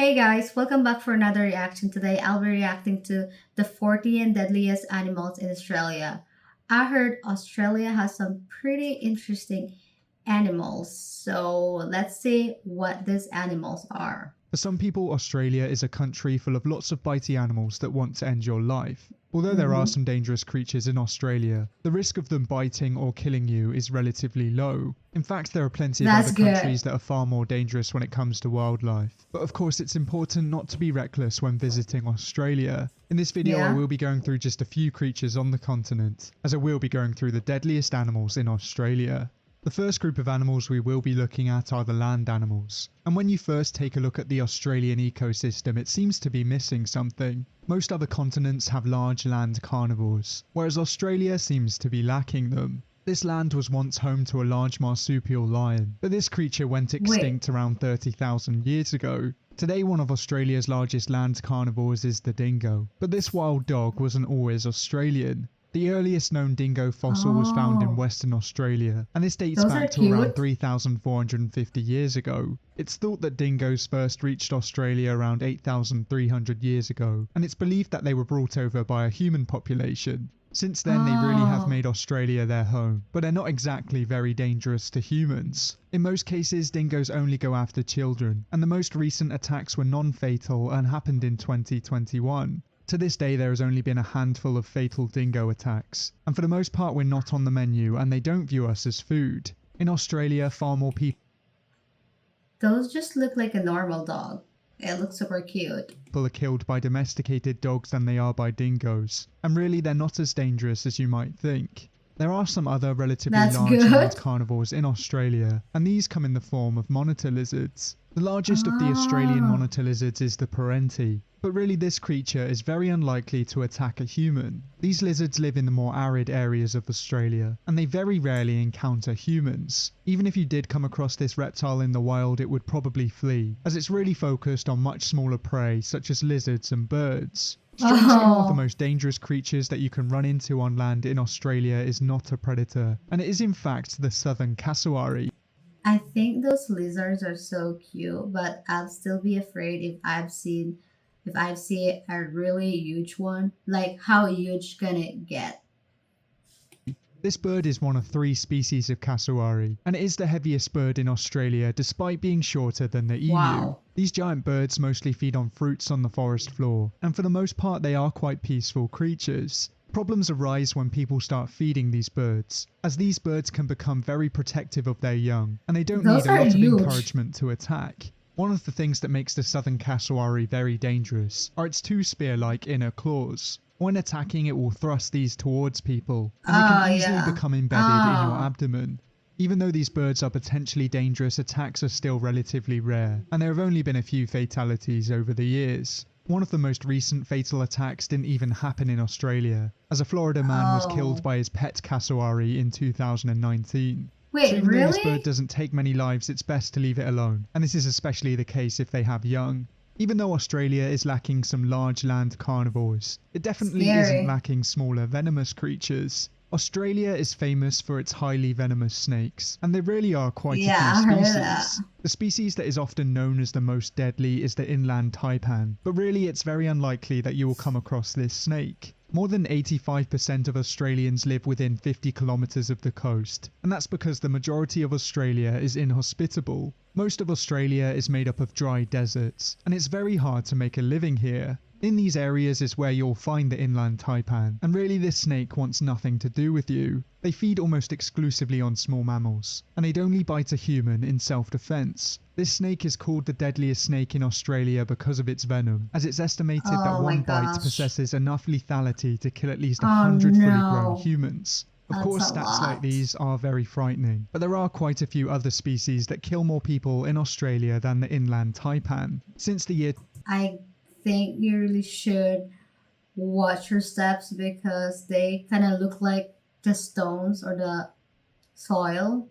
Hey guys, welcome back for another reaction. Today I'll be reacting to the 14 deadliest animals in Australia. I heard Australia has some pretty interesting animals, so let's see what these animals are. For some people, Australia is a country full of lots of bitey animals that want to end your life. Although there are hmm some dangerous creatures in Australia, the risk of them biting or killing you is relatively low. In fact, there are plenty of That's other good. countries that are far more dangerous when it comes to wildlife. But of course, it's important not to be reckless when visiting Australia. In this video, I Yeah, will be going through just a few creatures on the continent, as I will be going through the deadliest animals in Australia. The first group of animals we will be looking at are the land animals. And when you first take a look at the Australian ecosystem, it seems to be missing something. Most other continents have large land carnivores, whereas Australia seems to be lacking them. This land was once home to a large marsupial lion, but this creature went wait. extinct around 30,000 years ago. Today, one of Australia's largest land carnivores is the dingo, but this wild dog wasn't always Australian. The earliest known dingo fossil was found in Oh, Western Australia, and this dates those are back to around cute. 3,450 years ago. It's thought that dingoes first reached Australia around 8,300 years ago, and it's believed that they were brought over by a human population. Since then, they really have Oh, made Australia their home, but they're not exactly very dangerous to humans. In most cases, dingoes only go after children, and the most recent attacks were non-fatal and happened in 2021. To this day, there has only been a handful of fatal dingo attacks, and for the most part we're not on the menu and they don't view us as food. In Australia, far more people those just look like a normal dog. It looks super cute. are killed by domesticated dogs than they are by dingoes, and really they're not as dangerous as you might think. There are some other relatively That's large good. land carnivores in Australia, and these come in the form of monitor lizards. The largest of the Australian Oh. monitor lizards is the parenti, but really this creature is very unlikely to attack a human. These lizards live in the more arid areas of Australia, and they very rarely encounter humans. Even if you did come across this reptile in the wild, it would probably flee, as it's really focused on much smaller prey such as lizards and birds. Strangely, one of the Oh, most dangerous creatures that you can run into on land in Australia is not a predator, and it is in fact the southern cassowary. I think those lizards are so cute, but I'll still be afraid if I've seen a really huge one. Like how huge can it get? This bird is one of 3 species of cassowary, and it is the heaviest bird in Australia despite being shorter than the emu. Wow. These giant birds mostly feed on fruits on the forest floor, and for the most part they are quite peaceful creatures. Problems arise when people start feeding these birds, as these birds can become very protective of their young, and they don't need Those a are lot of huge. encouragement to attack. One of the things that makes the southern cassowary very dangerous are its 2 spear-like inner claws. When attacking, it will thrust these towards people, and they can Oh, easily yeah. become embedded in your Oh, abdomen. Even though these birds are potentially dangerous, attacks are still relatively rare, and there have only been a few fatalities over the years. One of the most recent fatal attacks didn't even happen in Australia, as a Florida man was killed oh. by his pet cassowary in 2019. So Wait, even though this bird really? doesn't take many lives, it's best to leave it alone, and this is especially the case if they have young. Even though Australia is lacking some large land carnivores, it definitely isn't Scary. lacking smaller venomous creatures. Australia is famous for its highly venomous snakes, and there really are quite a few Yeah, I heard that. species. The species that is often known as the most deadly is the inland taipan, but really it's very unlikely that you will come across this snake. More than 85% of Australians live within 50 kilometres of the coast, and that's because the majority of Australia is inhospitable. Most of Australia is made up of dry deserts, and it's very hard to make a living here. In these areas is where you'll find the inland taipan, and really this snake wants nothing to do with you. They feed almost exclusively on small mammals, and they'd only bite a human in self-defense. This snake is called the deadliest snake in Australia because of its venom, as it's estimated that Oh my one bite gosh. possesses enough lethality to kill at least Oh 100 fully grown no. humans. Of That's course, a stats like lot. these are very frightening, but there are quite a few other species that kill more people in Australia than the inland taipan. Since the year I think you really should watch your steps because they kind of look like the stones or the soil.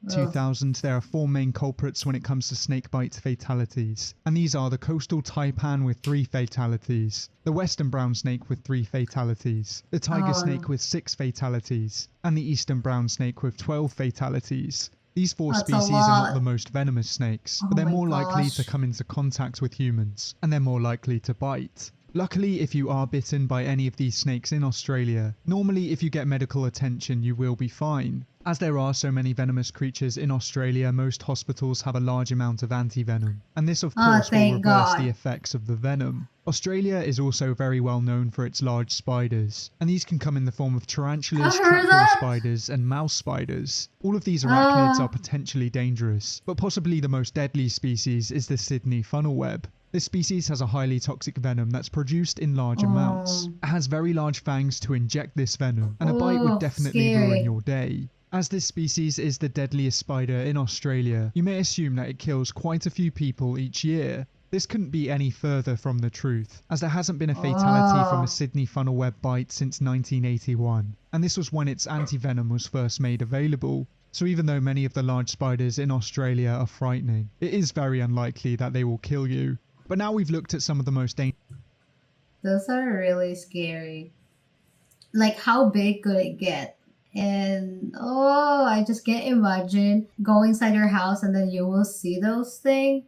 Ugh. 2000, there are 4 main culprits when it comes to snakebite fatalities, and these are the coastal taipan with 3 fatalities, the western brown snake with 3 fatalities, the tiger Oh no. snake with 6 fatalities, and the eastern brown snake with 12 fatalities. These four That's a species are not the lot. most venomous snakes, but Oh they're my more likely to gosh. come into contact with humans, and they're more likely to bite. Luckily, if you are bitten by any of these snakes in Australia, normally if you get medical attention you will be fine. As there are so many venomous creatures in Australia, most hospitals have a large amount of anti-venom, and this of Oh, course will thank reverse the God. effects of the venom. Australia is also very well known for its large spiders, and these can come in the form of I tarantulas, heard trapdoor that. spiders, and mouse spiders. All of these arachnids are Ah. potentially dangerous, but possibly the most deadly species is the Sydney funnel web. This species has a highly toxic venom that's produced in large amounts. Oh. It has very large fangs to inject this venom, and a bite would Oh, definitely ruin scary. your day. As this species is the deadliest spider in Australia, you may assume that it kills quite a few people each year. This couldn't be any further from the truth, as there hasn't been a fatality from a Oh. Sydney funnel web bite since 1981, and this was when its anti-venom was first made available. So even though many of the large spiders in Australia are frightening, it is very unlikely that they will kill you. But now we've looked at some of the most dangerous Those are really scary. Like, how big could it get? And oh, I just can't imagine go inside your house and then you will see those things.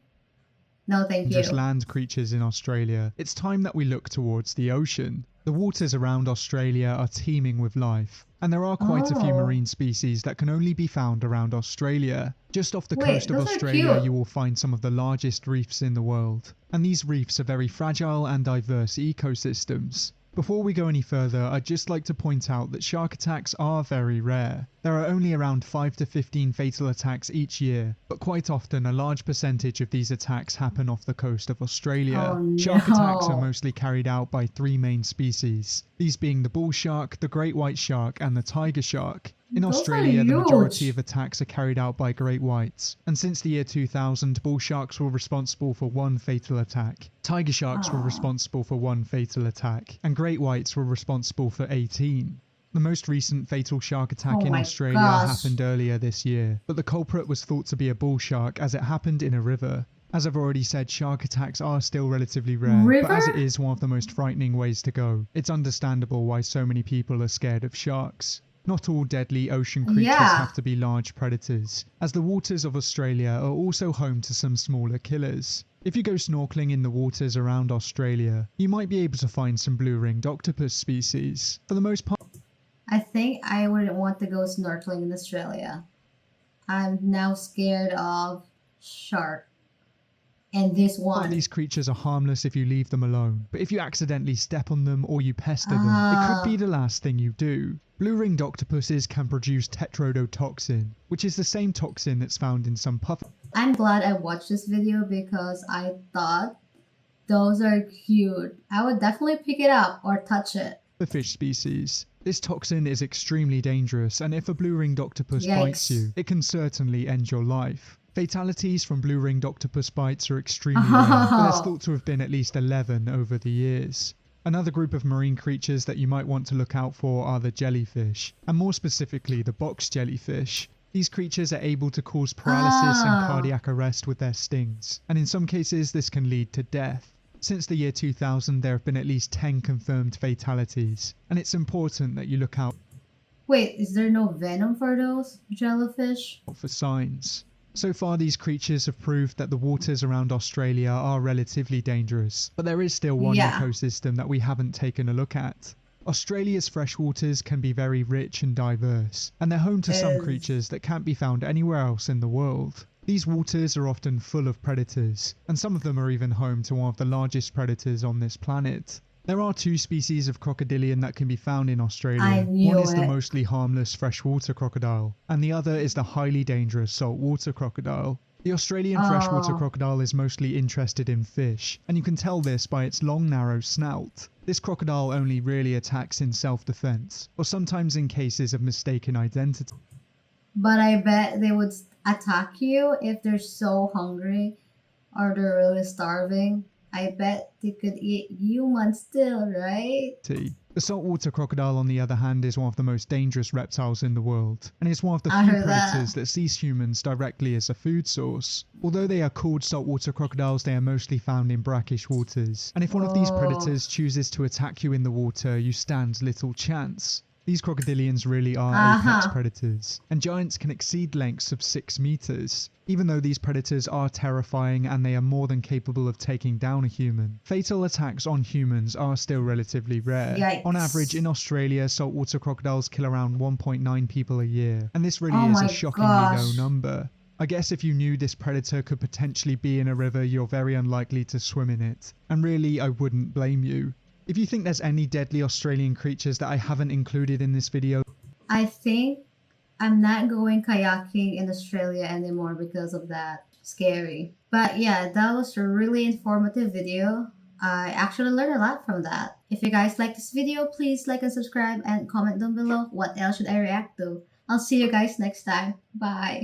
No, thank you. land creatures in Australia, it's time that we look towards the ocean. The waters around Australia are teeming with life, and there are quite a few Oh, marine species that can only be found around Australia. Just off the wait, coast of those are Australia, cute. you will find some of the largest reefs in the world, and these reefs are very fragile and diverse ecosystems. Before we go any further, I'd just like to point out that shark attacks are very rare. There are only around 5 to 15 fatal attacks each year, but quite often a large percentage of these attacks happen off the coast of Oh Australia. Shark attacks are no. mostly carried out by three main species, these being the bull shark, the great white shark, and the tiger shark. In Those are Australia, the majority of huge. attacks are carried out by great whites, and since the year 2000, bull sharks were responsible for one fatal attack, tiger sharks were Oh, responsible for one fatal attack, and great whites were responsible for 18. The most recent fatal shark attack oh in my Australia gosh. happened earlier this year, but the culprit was thought to be a bull shark as it happened in a river. As I've already said, shark attacks are still relatively rare, but as it River? is one of the most frightening ways to go, it's understandable why so many people are scared of sharks. Not all deadly ocean creatures Yeah. have to be large predators, as the waters of Australia are also home to some smaller killers. If you go snorkeling in the waters around Australia, you might be able to find some blue-ringed octopus species. For the most part, I think I wouldn't want to go snorkeling in Australia. I'm now scared of shark and this these one. creatures are harmless if you leave them alone, but if you accidentally step on them or you pester them, it could be Ah, the last thing you do. Blue-ringed octopuses can produce tetrodotoxin, which is the same toxin that's found in some I'm glad I watched this video because I thought those are cute. I would definitely pick it up or touch it. fish species. This toxin is extremely dangerous, and if a blue-ringed octopus bites Yikes. you, it can certainly end your life. Fatalities from blue-ringed octopus bites are extremely rare, but there's Oh, thought to have been at least 11 over the years. Another group of marine creatures that you might want to look out for are the jellyfish, and more specifically the box jellyfish. These creatures are able to cause paralysis and ah. cardiac arrest with their stings, and in some cases this can lead to death. Since the year 2000, there have been at least 10 confirmed fatalities, and it's important that you look out Wait, is there no venom for those jellyfish? for signs. So far, these creatures have proved that the waters around Australia are relatively dangerous, but there is still one Yeah, ecosystem that we haven't taken a look at. Australia's freshwaters can be very rich and diverse, and they're home to some is creatures that can't be found anywhere else in the world. These waters are often full of predators, and some of them are even home to one of the largest predators on this planet. There are two species of crocodilian that can be found in I Australia. One knew is the it. mostly harmless freshwater crocodile, and the other is the highly dangerous saltwater crocodile. The Australian freshwater Oh, crocodile is mostly interested in fish, and you can tell this by its long narrow snout. This crocodile only really attacks in self-defense, or sometimes in cases of mistaken identity. but I bet they would attack you if they're so hungry or they're really starving. I bet they could eat humans still, right? The saltwater crocodile, on the other hand, is one of the most dangerous reptiles in the world, and is one of the I few heard that. predators that sees humans directly as a food source. Although they are called saltwater crocodiles, they are mostly found in brackish waters, and if one of these Oh, predators chooses to attack you in the water, you stand little chance. These crocodilians really are apex Uh-huh. predators, and giants can exceed lengths of 6 meters. Even though these predators are terrifying and they are more than capable of taking down a human, fatal attacks on humans are still relatively rare. On average, Yikes. in Australia, saltwater crocodiles kill around 1.9 people a year, and this really Oh is a my shockingly low gosh. number. I guess if you knew this predator could potentially be in a river, you're very unlikely to swim in it. And really, I wouldn't blame you. If you think there's any deadly Australian creatures that I haven't included in this video, I think I'm not going kayaking in Australia anymore because of that. Scary. But yeah, that was a really informative video. I actually learned a lot from that. If you guys like this video, please like and subscribe and comment down below what else should I react to. I'll see you guys next time. Bye.